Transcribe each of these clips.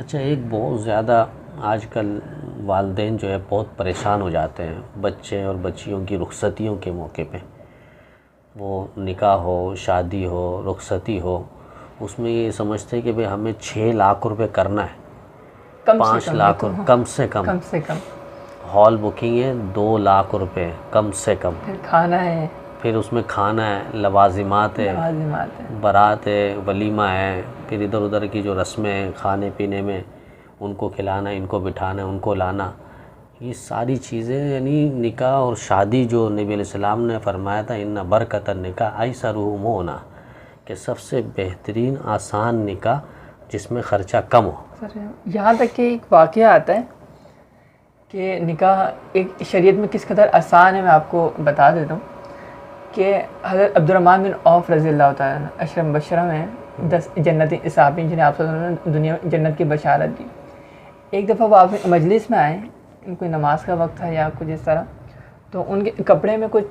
اچھا، ایک بہت زیادہ آج کل والدین جو ہے بہت پریشان ہو جاتے ہیں بچے اور بچیوں کی رخصتیوں کے موقع پہ. وہ نکاح ہو، شادی ہو، رخصتی ہو، اس میں یہ سمجھتے ہیں کہ بھئی ہمیں 6 لاکھ روپے کرنا ہے، 5 لاکھ کم سے کم ہال بکنگ ہے، 2 لاکھ روپے کم سے کم، پھر کھانا ہے، پھر اس میں کھانا ہے، لوازمات ہے، بارات ہے، ولیمہ ہے، پھر ادھر ادھر کی جو رسمیں ہیں کھانے پینے میں، ان کو کھلانا، ان کو بٹھانا، ان کو لانا، یہ ساری چیزیں. یعنی نکاح اور شادی جو نبی علیہ السلام نے فرمایا تھا ان برکت النکاح ایسرہ مونا، کہ سب سے بہترین آسان نکاح جس میں خرچہ کم ہو. یہاں تک کہ ایک واقعہ آتا ہے کہ نکاح ایک شریعت میں کس قدر آسان ہے. میں آپ کو بتا دیتا ہوں کہ حضرت عبد الرحمن بن عوف رضی اللہ تعالیٰ عنہ اشرف مبشرہ میں 10 جنتی صحابی جنہیں آپ صلی اللہ علیہ وسلم نے دنیا میں جنت کی بشارت دی. ایک دفعہ وہ آپ مجلس میں آئے، ان کوئی نماز کا وقت تھا یا کچھ اس طرح، تو ان کے کپڑے میں کچھ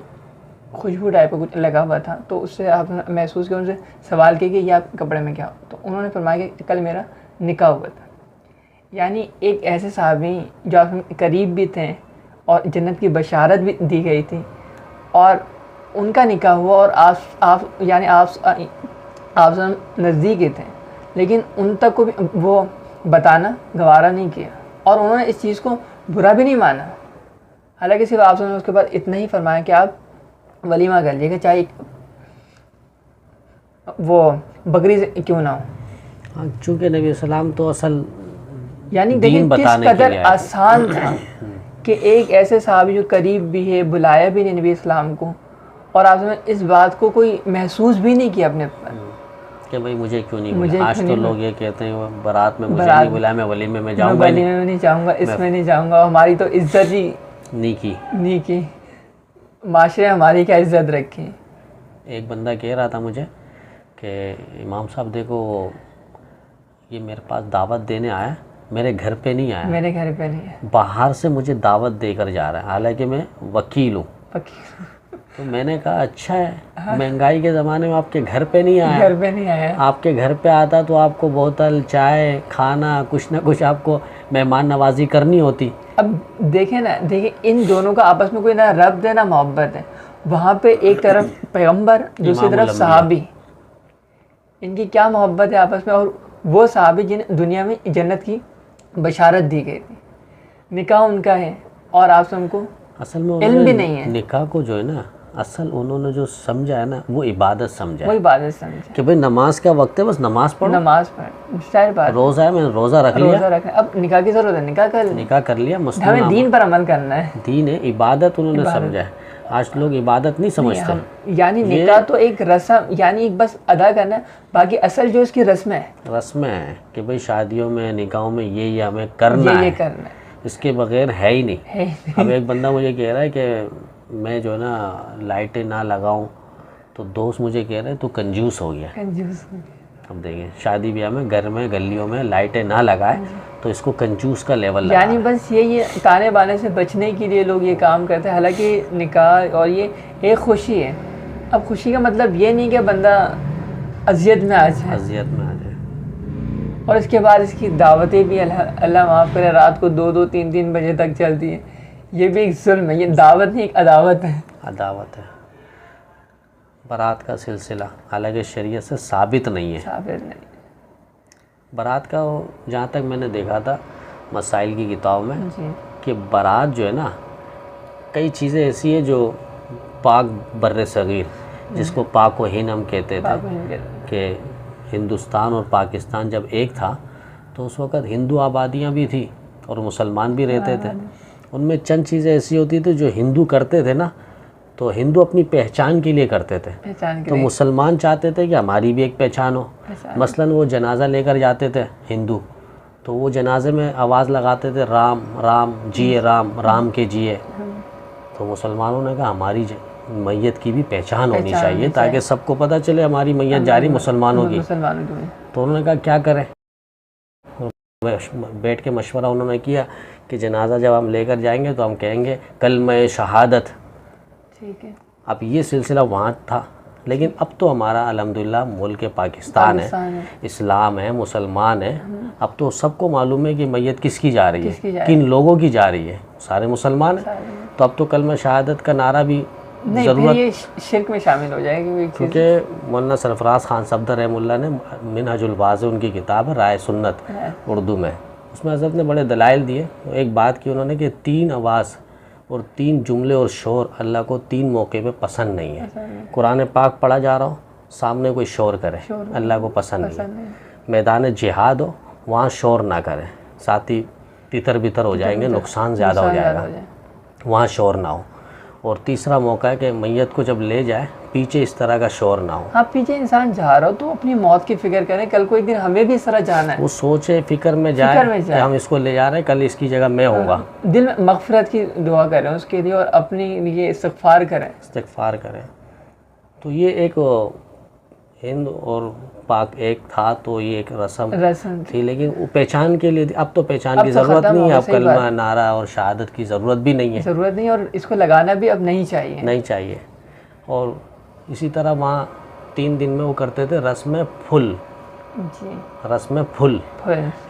خوشبو ٹائپ کا کچھ لگا ہوا تھا. تو اس سے آپ نے محسوس کیا، ان سے سوال کیا کہ یہ آپ کپڑے میں کیا ہو؟ تو انہوں نے فرمایا کہ کل میرا نکاح ہوا تھا. یعنی ایک ایسے صحابی جو آپ قریب بھی تھے اور جنت کی بشارت بھی دی گئی تھی، اور ان کا نکاح ہوا اور آپ نزدیک ہی تھے، لیکن ان تک کو بھی وہ بتانا گوارا نہیں کیا، اور انہوں نے اس چیز کو برا بھی نہیں مانا. حالانکہ صرف آپ نے اس کے بعد اتنا ہی فرمایا کہ آپ ولیمہ کر لیے گا، چاہے وہ بکری سے کیوں نہ ہو. چونکہ نبی السلام تو اصل یعنی دیکھیں کس قدر آسان تھا کہ ایک ایسے صحابی جو قریب بھی ہے، بلایا بھی نہیں نبی اسلام کو، اور آپ نے اس بات کو کوئی محسوس بھی نہیں کیا اپنے پر کہ بھئی مجھے کیوں نہیں بلایا. آج تو لوگ یہ کہتے ہیں بارات میں مجھے نہیں بلایا، میں ولیمے میں جاؤں گا، ولیمے میں نہیں جاؤں گا، اس میں نہیں جاؤں گا، ہماری تو عزت ہی نہیں کی، معاشرے ہماری کیا عزت رکھی. ایک بندہ کہہ رہا تھا مجھے کہ امام صاحب دیکھو یہ میرے پاس دعوت دینے آیا، میرے گھر پہ نہیں آیا، میرے گھر پہ نہیں ہے، باہر سے مجھے دعوت دے کر جا رہا ہے، حالانکہ میں وکیل ہوں. تو میں نے کہا اچھا ہے، مہنگائی کے زمانے میں آپ کے گھر پہ نہیں آیا، آپ کے گھر پہ آتا تو آپ کو بوتل چائے کھانا کچھ نہ کچھ آپ کو مہمان نوازی کرنی ہوتی. اب دیکھیں ان دونوں کا آپس میں کوئی نہ ربط ہے نہ محبت ہے. وہاں پہ ایک طرف پیغمبر، دوسری طرف صحابی، ان کی کیا محبت ہے آپس میں. اور وہ صحابی جنہیں دنیا میں جنت کی بشارت دی گئی تھی، نکاح ان کا ہے اور آپ سے ان کو اصل میں علم بھی نہیں ہے. نکاح کو جو ہے نا، اصل انہوں نے جو سمجھا ہے نا وہ عبادت سمجھا ہے، وہ عبادت سمجھا کہ بھئی نماز کا وقت ہے، بس نماز پڑھو، نماز پڑھ، ظاہر بات. روزہ ہے، میں نے روزہ رکھ لیا، اب نکاح کی ضرورت ہے، نکاح کر لیا. ہمیں دین پر عمل کرنا ہے، دین ہے، عبادت انہوں نے سمجھا ہے. آج لوگ عبادت نہیں سمجھتے. یعنی نکاح تو ایک رسم، یعنی بس ادا کرنا ہے، باقی اصل جو اس کی رسمیں ہیں کہ بھئی شادیوں میں نکاحوں میں یہ ہمیں کرنا ہے، اس کے بغیر ہے ہی نہیں. اب ایک بندہ مجھے کہہ رہا ہے کہ میں جو ہے نا لائٹیں نہ لگاؤں، تو دوست مجھے کہہ رہے ہیں تو کنجوس ہو گیا. اب دیکھیں شادی بیاہ میں، گھر میں، گلیوں میں لائٹیں نہ لگائے تو اس کو کنجوس کا لیول لگا. یعنی بس یہ تانے بانے سے بچنے کے لیے لوگ یہ کام کرتے ہیں. حالانکہ نکاح اور یہ ایک خوشی ہے. اب خوشی کا مطلب یہ نہیں کہ بندہ اذیت میں آ جائے، اور اس کے بعد اس کی دعوتیں بھی اللہ معاف کرے رات کو 2-2 3-3 بجے تک چلتی ہیں. یہ بھی ایک ظلم ہے، یہ دعوت نہیں، ایک عداوت ہے. بارات کا سلسلہ حالانکہ شریعت سے ثابت نہیں ہے. بارات کا جہاں تک میں نے دیکھا تھا مسائل کی کتاب میں، کہ بارات جو ہے نا، کئی چیزیں ایسی ہیں جو پاک بر صغیر، جس کو پاک و ہند ہم کہتے تھے، کہ ہندوستان اور پاکستان جب ایک تھا تو اس وقت ہندو آبادیاں بھی تھیں اور مسلمان بھی رہتے تھے. ان میں چند چیزیں ایسی ہوتی تھیں جو ہندو کرتے تھے نا، تو ہندو اپنی پہچان کے لیے کرتے تھے، تو مسلمان چاہتے تھے کہ ہماری بھی ایک پہچان ہو. مثلاً وہ جنازہ لے کر جاتے تھے ہندو، تو وہ جنازے میں آواز لگاتے تھے رام رام جیے، رام رام کے جیے. تو مسلمانوں نے کہا ہماری میت کی بھی پہچان ہونی چاہیے تاکہ سب کو پتہ چلے ہماری میت جاری مسلمانوں کی. تو انہوں نے کہا کیا کریں، بیٹھ کے مشورہ انہوں نے کیا کہ جنازہ جب ہم لے کر جائیں گے تو ہم کہیں گے کلمہ شہادت. اب یہ سلسلہ وہاں تھا لیکن اب تو ہمارا الحمدللہ ملک پاکستان ہے، اسلام ہے، مسلمان ہے، اب تو سب کو معلوم ہے کہ میت کس کی جا رہی ہے، کن لوگوں کی جا رہی ہے، سارے مسلمان ہیں. تو اب تو کلمہ شہادت کا نعرہ بھی ضرورت یہ شرک میں شامل ہو جائے گی، کیونکہ مولانا سرفراز خان صفدر رحمہ اللہ نے منہج الواضح ان کی کتاب ہے رائے سنت اردو میں، اس میں حضرت نے بڑے دلائل دیے. ایک بات کی انہوں نے کہ 3 آواز اور 3 جملے اور شور اللہ کو 3 موقع پہ پسند نہیں ہے. قرآن پاک پڑھا جا رہا ہو، سامنے کوئی شور کرے، اللہ کو پسند نہیں ہے. میدان جہاد ہو، وہاں شور نہ کرے، ساتھی تتر بتر ہو جائیں گے، نقصان زیادہ ہو جائے گا، وہاں شور نہ ہو. اور تیسرا موقع ہے کہ میت کو جب لے جائے پیچھے اس طرح کا شور نہ ہو. ہاں پیچھے انسان جا رہا ہو تو اپنی موت کی فکر کریں، کل کو ایک دن ہمیں بھی اس طرح جانا ہے، وہ سوچے فکر میں جائے کہ ہم اس کو لے جا رہے ہیں، کل اس کی جگہ میں ہوں گا. دل میں مغفرت کی دعا کریں اس کے لیے اور اپنی لیے استغفار کریں. تو یہ ایک ہند اور پاک ایک تھا، تو یہ ایک رسم تھی، لیکن وہ پہچان کے لیے. اب تو پہچان کی ضرورت نہیں ہے، اب کلمہ نعرہ اور شہادت کی ضرورت بھی نہیں ہے، اور اس کو لگانا بھی اب نہیں چاہیے. اور اسی طرح وہاں 3 دن میں وہ کرتے تھے رسم پھل. رسم پھل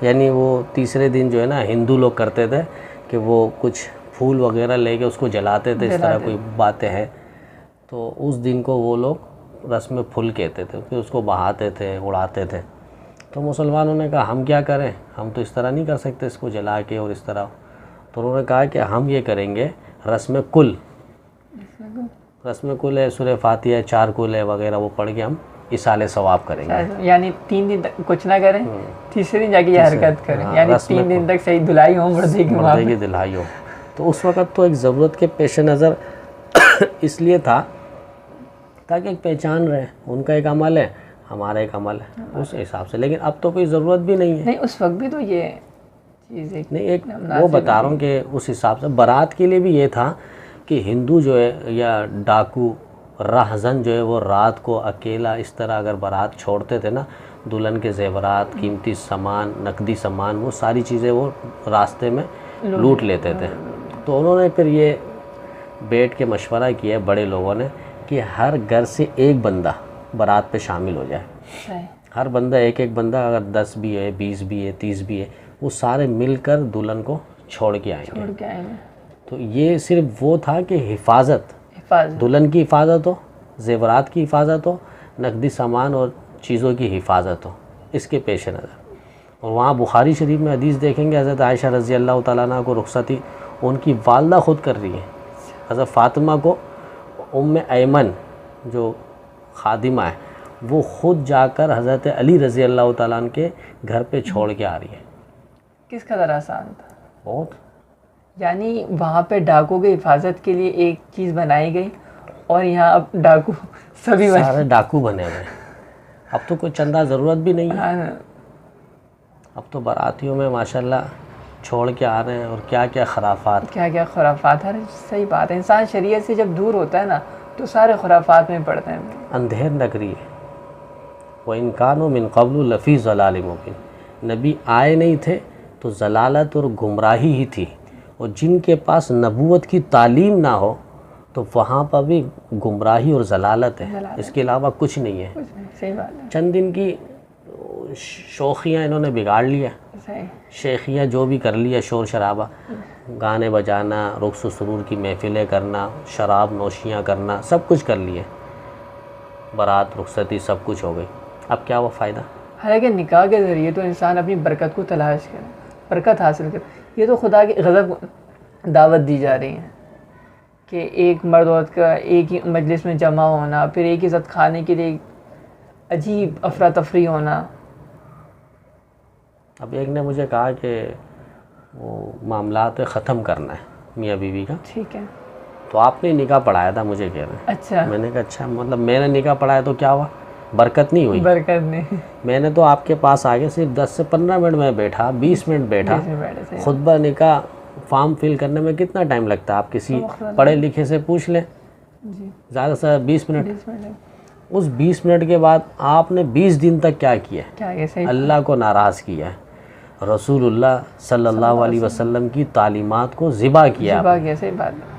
یعنی وہ تیسرے دن جو ہے نا ہندو لوگ کرتے تھے کہ وہ کچھ پھول وغیرہ لے کے اس کو جلاتے تھے، اس طرح کوئی باتیں ہیں. تو اس دن کو وہ لوگ رسم پھل کہتے تھے، پھر اس کو بہاتے تھے، اڑاتے تھے. تو مسلمانوں نے کہا ہم کیا کریں، ہم تو اس طرح نہیں کر سکتے اس کو جلا کے اور اس طرح. تو انہوں نے کہا کہ ہم یہ کریں گے رسم کل. رسم کل ہے سورہ فاتحہ، 4 کل ہے وغیرہ، وہ پڑھ کے ہم اصال ثواب کریں گے. یعنی 3 دن تک کچھ نہ کریں، تیسرے دن جا کے یہ حرکت کریں، یعنی 3 دن تک صحیح دھلائی ہو، مردے کی دھلائی ہو. تو اس وقت تو ایک ضرورت کے پیش نظر اس لیے تھا تاکہ ایک پہچان رہے، ان کا ایک عمل ہے، ہمارا ایک عمل ہے، اس حساب سے. لیکن اب تو کوئی ضرورت بھی نہیں ہے. نہیں اس وقت بھی تو یہ چیز نہیں، ایک وہ بتا رہا ہوں کہ اس حساب سے بارات کے لیے بھی یہ تھا کہ ہندو جو ہے یا ڈاکو راہزن جو ہے وہ رات کو اکیلا اس طرح اگر بارات چھوڑتے تھے نا، دلہن کے زیورات، قیمتی سامان، نقدی سامان، وہ ساری چیزیں وہ راستے میں لوٹ لیتے تھے. تو انہوں نے پھر یہ بیٹھ کے مشورہ کیا بڑے لوگوں نے کہ ہر گھر سے ایک بندہ بارات پہ شامل ہو جائے. ہر بندہ ایک بندہ، اگر 10 بھی ہے، 20 بھی ہے، 30 بھی ہے، وہ سارے مل کر دلہن کو چھوڑ کے آئیں گے. تو یہ صرف وہ تھا کہ حفاظت، دلہن کی حفاظت ہو، زیورات کی حفاظت ہو، نقدی سامان اور چیزوں کی حفاظت ہو، اس کے پیش نظر. اور وہاں بخاری شریف میں حدیث دیکھیں گے، حضرت عائشہ رضی اللہ تعالیٰ عنہ کو رخصتی ان کی والدہ خود کر رہی ہے. حضرت فاطمہ کو ام ایمن جو خادمہ ہے وہ خود جا کر حضرت علی رضی اللہ تعالیٰ عنہ کے گھر پہ چھوڑ کے آ رہی ہے. کس قدر آسان تھا بہت. یعنی وہاں پہ ڈاکو کی حفاظت کے لیے ایک چیز بنائی گئی، اور یہاں اب ڈاکو سبھی سارے ڈاکو بنے ہوئے. اب تو کوئی چندہ ضرورت بھی نہیں ہے. اب تو باراتیوں میں ماشاءاللہ چھوڑ کے آ رہے ہیں، اور کیا کیا خرافات ہے. صحیح بات ہے، انسان شریعت سے جب دور ہوتا ہے نا تو سارے خرافات میں پڑتے ہیں. اندھیر نگری ہے. وَإِن كَانُوا مِن قَبْلُ لَفِي ضَلَالٍ مُبِينٍ. نبی آئے نہیں تھے تو ضلالت اور گمراہی ہی تھی، اور جن کے پاس نبوت کی تعلیم نہ ہو تو وہاں پر بھی گمراہی اور ضلالت ہے، اس کے علاوہ کچھ نہیں ہے. صحیح بات ہے. چند دن کی شوخیاں انہوں نے بگاڑ لیا، شیخیاں جو بھی کر لیا، شور شرابہ، گانے بجانا، رقص و سرور کی محفلیں کرنا، شراب نوشیاں کرنا، سب کچھ کر لیے. بارات، رخصتی سب کچھ ہو گئی. اب کیا وہ فائدہ؟ حالانکہ نکاح کے ذریعے تو انسان اپنی برکت کو تلاش کرے، برکت حاصل کرے. یہ تو خدا کی غضب دعوت دی جا رہی ہے کہ ایک مرد عورت کا ایک ہی مجلس میں جمع ہونا، پھر ایک ہی ساتھ کھانے کے لیے عجیب افراتفری ہونا. اب ایک نے مجھے کہا کہ وہ معاملات ختم کرنا ہے میاں بیوی کا. ٹھیک ہے. تو آپ نے نکاح پڑھایا تھا مجھے کہہ رہے ہیں. اچھا. میں نے کہا اچھا، مطلب میں نے نکاح پڑھایا تو کیا ہوا؟ برکت نہیں ہوئی؟ برکت نہیں. میں نے تو آپ کے پاس آگے صرف 10 سے 15 منٹ میں بیٹھا، 20 منٹ بیٹھا. خطبہ نکاح فارم فل کرنے میں کتنا ٹائم لگتا ہے؟ آپ کسی پڑھے لکھے سے پوچھ لیں، زیادہ سے 20 منٹ. اس 20 منٹ کے بعد آپ نے 20 دن تک کیا کیا؟ اللہ کو ناراض کیا ہے، رسول اللہ صلی اللہ علیہ وسلم کی تعلیمات کو ذبح کیا. صحیح بات ہے.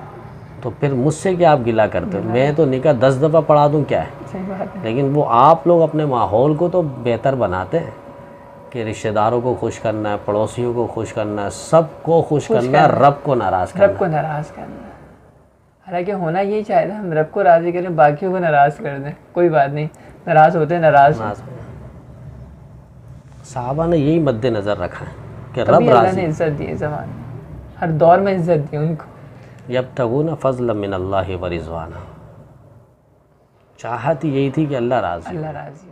تو پھر مجھ سے کیا آپ گلہ کرتے ہو؟ میں تو نکاح 10 دفعہ پڑھا دوں کیا ہے؟ صحیح بات ہے. لیکن وہ آپ لوگ اپنے ماحول کو تو بہتر بناتے ہیں کہ رشتہ داروں کو خوش کرنا ہے، پڑوسیوں کو خوش کرنا ہے، سب کو خوش کرنا ہے، رب کو ناراض کرنا ہے. رب کو ناراض کرنا. حالانکہ ہونا یہی چاہیے، ہم رب کو راضی کریں، باقیوں کو ناراض کر دیں. کوئی بات نہیں، ناراض ہوتے ہیں ناراض. صحابہ نے یہی مد نظر رکھا ہے کہ رب اللہ راضی. نے عزت دی ہے زمان میں، ہر دور میں عزت دی ان کو. یبتغون فضلا من اللہ ورضوانا، چاہت یہی تھی کہ اللہ راضی. اللہ راضی.